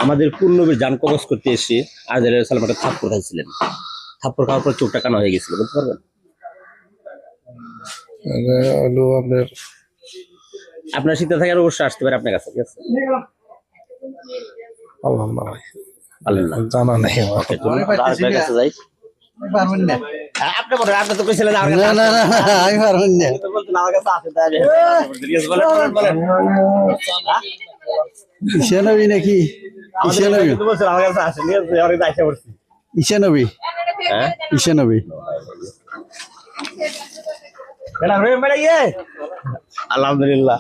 আমাদের কোন নবীর জান কবজ করতে এসে আজরাইল আলাইহিস সালাম একটা থাপ্পড় খাইছিলেন, থাপ্পড় খাওয়ার পর চোখটা কানা হয়ে গেছিল, বলতে পারবেন? হলো আপনার শীতে থাকার অবশ্যই আসতে পারে আপনার কাছে, ঠিক আছে? আল্লাহ আল্লাহ জানা নেই আমার। ওকে, চলুন আমরা আরেকটার কাছে যাই। আপনি বলেন, আপনি তো কইছিলেন আমার কাছে না আমি পারবেন না। আপনি তো বলছেন আমার কাছে আছে, তাহলে জিজ্ঞেস বলেন বলেন। ঈশা নবী নাকি? ঈশা নবী, কিন্তু বলছেন আমার কাছে আছে, ঠিক আছে? অনেক আশা করছি। ঈশা নবী, হ্যাঁ ঈশা নবী। এটা হয়ে বেড়ে গিয়ে আলহামদুলিল্লাহ।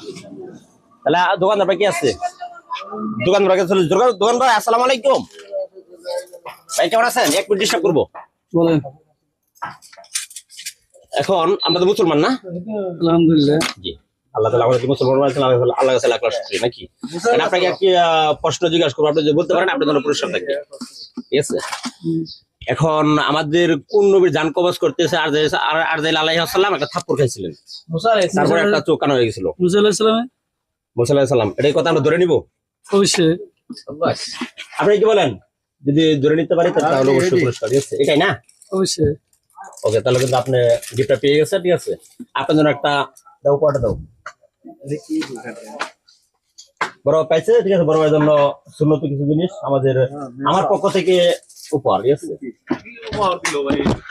তাহলে দোকানদার ভাই কি আছে? দোকানদার কাছে চলে। দোকানদার ভাই আসসালামু আলাইকুম। ভাই কেমন আছেন? এক মিনিট ডিস্টার্ব করবো। বলেন। এখন আমরা তো মুসলমান না? আলহামদুলিল্লাহ। জি, আল্লাহ তাআলা আমাদের মুসলমান বানাইছেন, আল্লাহ কাছে লাখ লাখ শুকরিয়া, নাকি? কারণ আপনাকে একটি প্রশ্ন জিজ্ঞাসা করবো, আপনি যদি বলতে পারেন আপনার জন্য পুরস্কার থাকবে, ঠিক আছে? এখন আমাদের কোন নবীর জান কবজ করতেছে আরজাইল আলাইহিস সালাম একটা থাপ্পড় খাইছিলেন, তারপরে একটা চোখ কানা হয়ে গেছিল। মুসা আলাইহিস সালামে? মুসা আলাইহিস সালাম, এটাই কথা আমরা ধরে নিব? অবশ্যই। আপনি কি বলেন? যদি ধরে নিতে পারি তাহলে অবশ্যই পুরস্কার, ঠিক আছে? এটাই না? অবশ্যই। ওকে, তাহলে কিন্তু আপনি গিফটটা পেয়ে গেছেন, ঠিক আছে? আপনার জন্য একটা দাও, উপহারটা দাও। বড় পাইছে, ঠিক আছে? বড় ভাইয়ের জন্য সুন্নত কিছু জিনিস আমাদের, আমার পক্ষ থেকে উপহার, ঠিক আছে?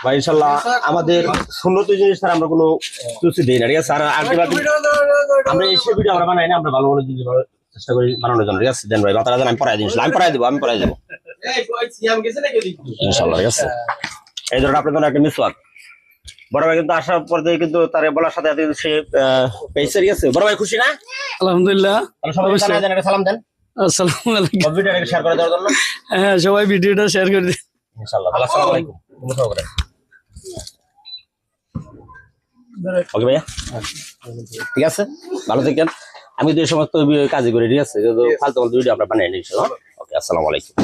ভাই ইনশাল্লাহ আমাদের সুন্নত জিনিস ছাড়া আমরা কোনো কিছু দিই না, ঠিক আছে? আর আমরা এইসব ভিডিও আমরা বানাই না, আমরা ভালো ভালো জিনিস চেষ্টা করি বানানোর জন্য, ঠিক আছে? দেন ভাই মাথাটা দেন, আমি পড়াই দিই, আমি পড়াই দেবো, আমি পড়াই দেবো ইনশাল্লাহ, ঠিক আছে? এই ধরুন আপনার জন্য একটা মিসওয়াক। বড় ভাই কিন্তু আসার পর থেকে কিন্তু তার বলার সাথে সাথে সে পেয়েছে, ঠিক আছে? বড় ভাই খুশি না? আলহামদুলিল্লাহ। তাহলে সবাই জানাই দেন, একটা সালাম দেন। আসসালামু আলাইকুম। ভিডিওটা শেয়ার করে দেওয়ার জন্য। হ্যাঁ, সবাই ভিডিওটা শেয়ার করে দিন ইনশাআল্লাহ। আসসালামু আলাইকুম। ওকে ভাইয়া, ঠিক আছে? ভালো থাকেন। আমি তো এই সমস্ত কাজই করি, ঠিক আছে? ফালতু ভিডিও আমরা বানাই নিই। ওকে, আসসালামু আলাইকুম।